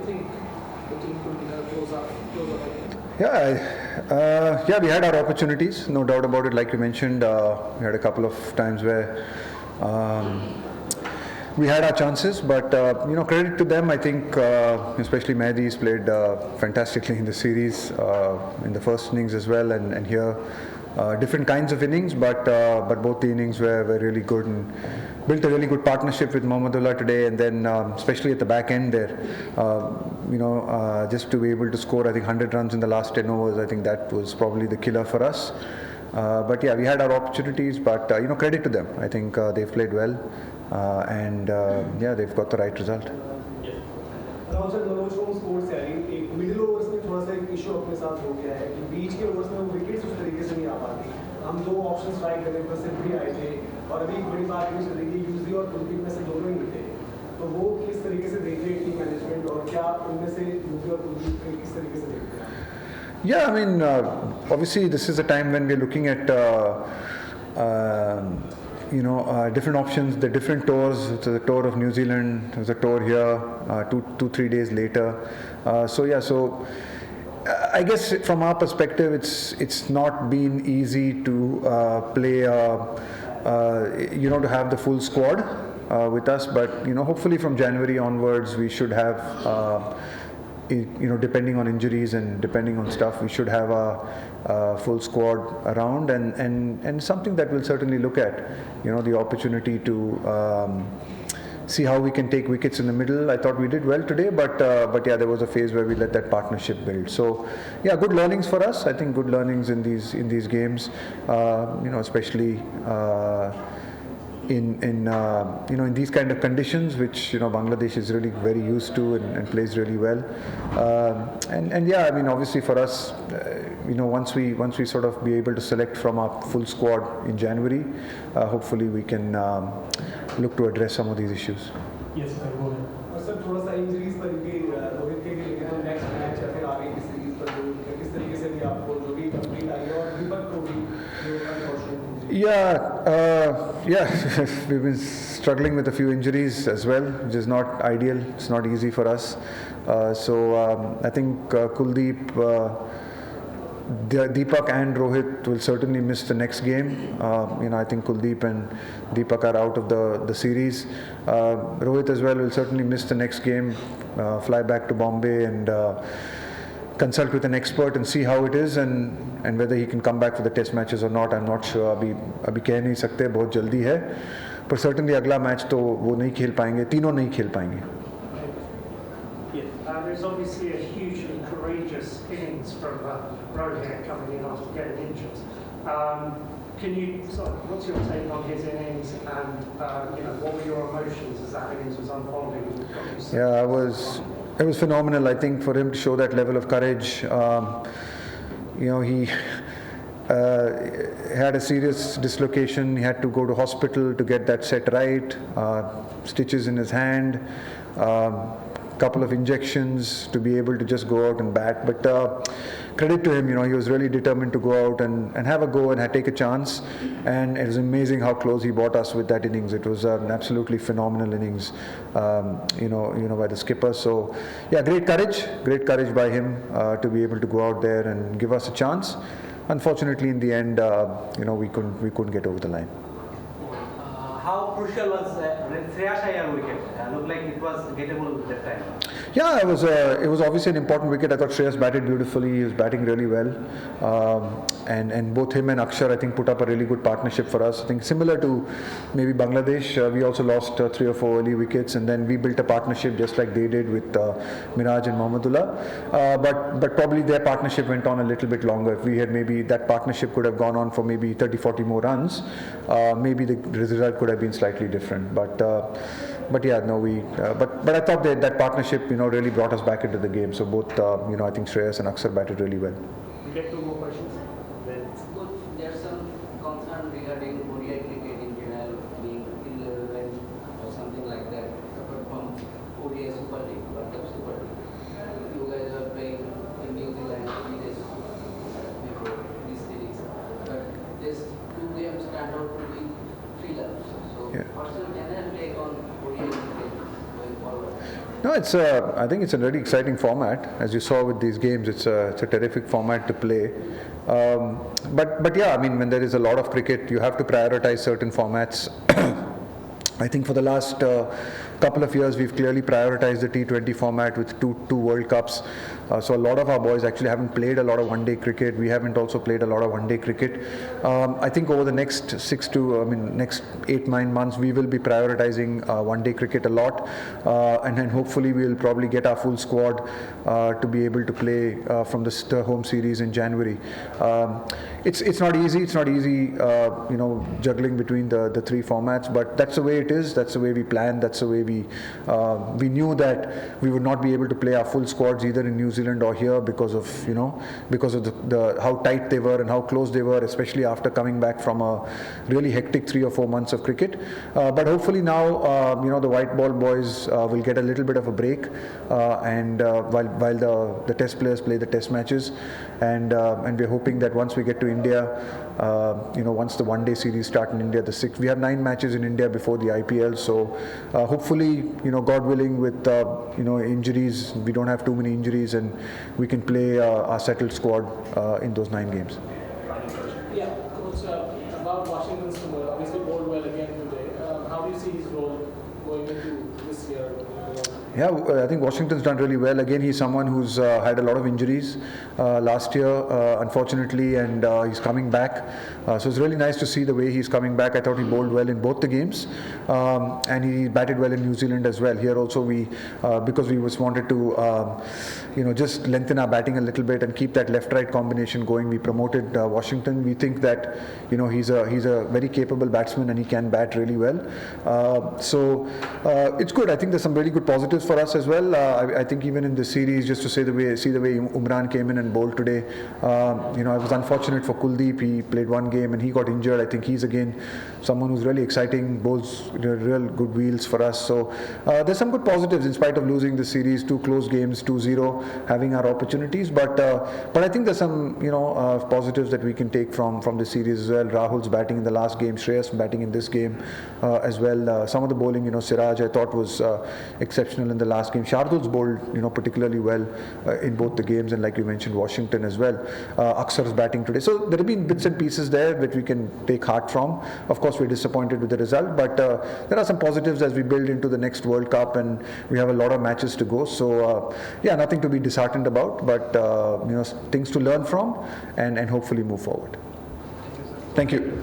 think the team could close up again? Yeah, we had our opportunities, no doubt about it. Like you mentioned, we had a couple of times where we had our chances, but credit to them. I think, especially Mehdi's played fantastically in the series, in the first innings as well, and here. Different kinds of innings, but both the innings were really good and built a really good partnership with Mohammedullah today. And then, especially at the back end there, just to be able to score, I think 100 runs in the last 10 overs. I think that was probably the killer for us. But yeah, we had our opportunities, but credit to them. I think they've played well, and they've got the right result. Middle overs में थोड़ा सा एक issue अपने साथ हो गया है कि बीच के ओवर्स में वो विकेट्स उस तरीके से नहीं आ पाती. हम दो ऑप्शंस ट्राई कर रहे थे, सिर्फ भी आए थे और अभी बड़ी बात ये चल रही है यूजली और कुलदीप में से दोनों ही थे. तो वो किस तरीके से देख रहे हैं टीम मैनेजमेंट और क्या उनमें से यूजली और कुलदीप को किस तरीके से देखते हैं? Yeah, I mean, obviously this is a time when we're looking at different options, the different tours. So the tour of New Zealand, there's a tour here 2-3 days later. So I guess from our perspective, it's not been easy to play, to have the full squad with us. But hopefully from January onwards, we should have. Depending on injuries and depending on stuff, we should have a full squad around, and something that we'll certainly look at. The opportunity to see how we can take wickets in the middle. I thought we did well today, but yeah, there was a phase where we let that partnership build. So yeah, good learnings for us. I think good learnings in these games, especially. In these kind of conditions, which Bangladesh is really very used to and plays really well, and yeah, I mean obviously for us, once we sort of be able to select from our full squad in January, hopefully we can look to address some of these issues. Yes, sir. Go ahead. Sir, थोड़ा सा injuries पर भी रोहित के लिए लेकिन next match या फिर आगे की सीरीज पर किस तरीके से भी आपको जो भी कंप्लीट आई है और दीपक को भी Yeah, we've been struggling with a few injuries as well, which is not ideal. It's not easy for us. I think Kuldeep, Deepak and Rohit will certainly miss the next game. I think Kuldeep and Deepak are out of the series. Rohit as well will certainly miss the next game, fly back to Bombay and consult with an expert and see how it is and whether he can come back for the test matches or not. I'm not sure. अभी कह नहीं सकते, बहुत जल्दी है. But certainly अगला match तो वो नहीं खेल पाएंगे, तीनों नहीं खेल पाएंगे. There's obviously a hugely courageous innings from Rohit coming in after getting injured. What's your take on his innings and what were your emotions as that innings was unfolding? Yeah, it was phenomenal. I think for him to show that level of courage, he had a serious dislocation. He had to go to hospital to get that set right. Stitches in his hand, couple of injections to be able to just go out and bat. But credit to him, he was really determined to go out and have a go and take a chance. And it was amazing how close he brought us with that innings. It was an absolutely phenomenal innings, by the skipper. So yeah, great courage by him to be able to go out there and give us a chance. Unfortunately, in the end, we couldn't get over the line. How crucial was Shreyas Iyer wicket? Looked like it was gettable that time. Yeah, it was obviously an important wicket. I thought Shreyas batted beautifully. He was batting really well, and both him and Akshar, I think, put up a really good partnership for us. I think similar to maybe Bangladesh, we also lost 3 or 4 early wickets, and then we built a partnership just like they did with Miraj and Mohammedullah. But probably their partnership went on a little bit longer. If we had maybe that partnership could have gone on for maybe 30-40 more runs, maybe the result could have been slightly different. But yeah, no, but I thought that partnership, really brought us back into the game. So both, I think Shreyas and Akshar batted really well. We get 2 more questions. There's some concern regarding ODI cricket in general being irrelevant or something like that, apart from ODI Super League, World Cup Super League. You guys are playing in New Zealand 3 days before this series, but these 2 games stand out to be thrillers. So, what's your general take on ODI cricket going forward? No, I think it's a really exciting format. As you saw with these games, it's a terrific format to play. But yeah, I mean, when there is a lot of cricket, you have to prioritize certain formats. I think for the last couple of years, we've clearly prioritized the T20 format with two World Cups. So a lot of our boys actually haven't played a lot of one-day cricket. We haven't also played a lot of one-day cricket. I think over the next next 8-9 months, we will be prioritizing one-day cricket a lot, and then hopefully we'll probably get our full squad to be able to play from the home series in January. It's not easy. It's not easy, juggling between the three formats. But that's the way it is. That's the way we planned. That's the way we knew that we would not be able to play our full squads either in New Zealand or here because of the how tight they were and how close they were, especially after coming back from a really hectic 3 or 4 months of cricket. But hopefully now, the white ball boys will get a little bit of a break, and while the test players play the test matches, and we're hoping that once we get to India, once the one-day series start in India, we have 9 matches in India before the IPL. So hopefully, God willing, with injuries, we don't have too many injuries, and we can play our settled squad in those 9 games. Yeah, Coach, about Washington's obviously bowled well again today. How do you see his role going into this year? Yeah, I think Washington's done really well. Again, he's someone who's had a lot of injuries last year, unfortunately, and he's coming back. So it's really nice to see the way he's coming back. I thought he bowled well in both the games, and he batted well in New Zealand as well. Here also, because we just wanted to, just lengthen our batting a little bit and keep that left-right combination going, we promoted Washington. We think that he's a very capable batsman and he can bat really well. So it's good. I think there's some really good positives for us as well. I think even in the series, just to see the way Umran came in and bowled today. I was unfortunate for Kuldeep. He played one game and he got injured. I think he's again someone who's really exciting, bowls real good wheels for us. So there's some good positives in spite of losing the series, 2 close games, 2-0, having our opportunities. But I think there's some positives that we can take from the series as well. Rahul's batting in the last game, Shreyas batting in this game as well. Some of the bowling, Siraj, I thought was exceptional in the last game. Shardul's bowled, particularly well in both the games, and like you mentioned, Washington as well. Aksar's batting today. So there have been bits and pieces there that we can take heart from. Of course, we're disappointed with the result, but there are some positives as we build into the next World Cup, and we have a lot of matches to go. So nothing to be disheartened about, but things to learn from, and hopefully move forward. Thank you.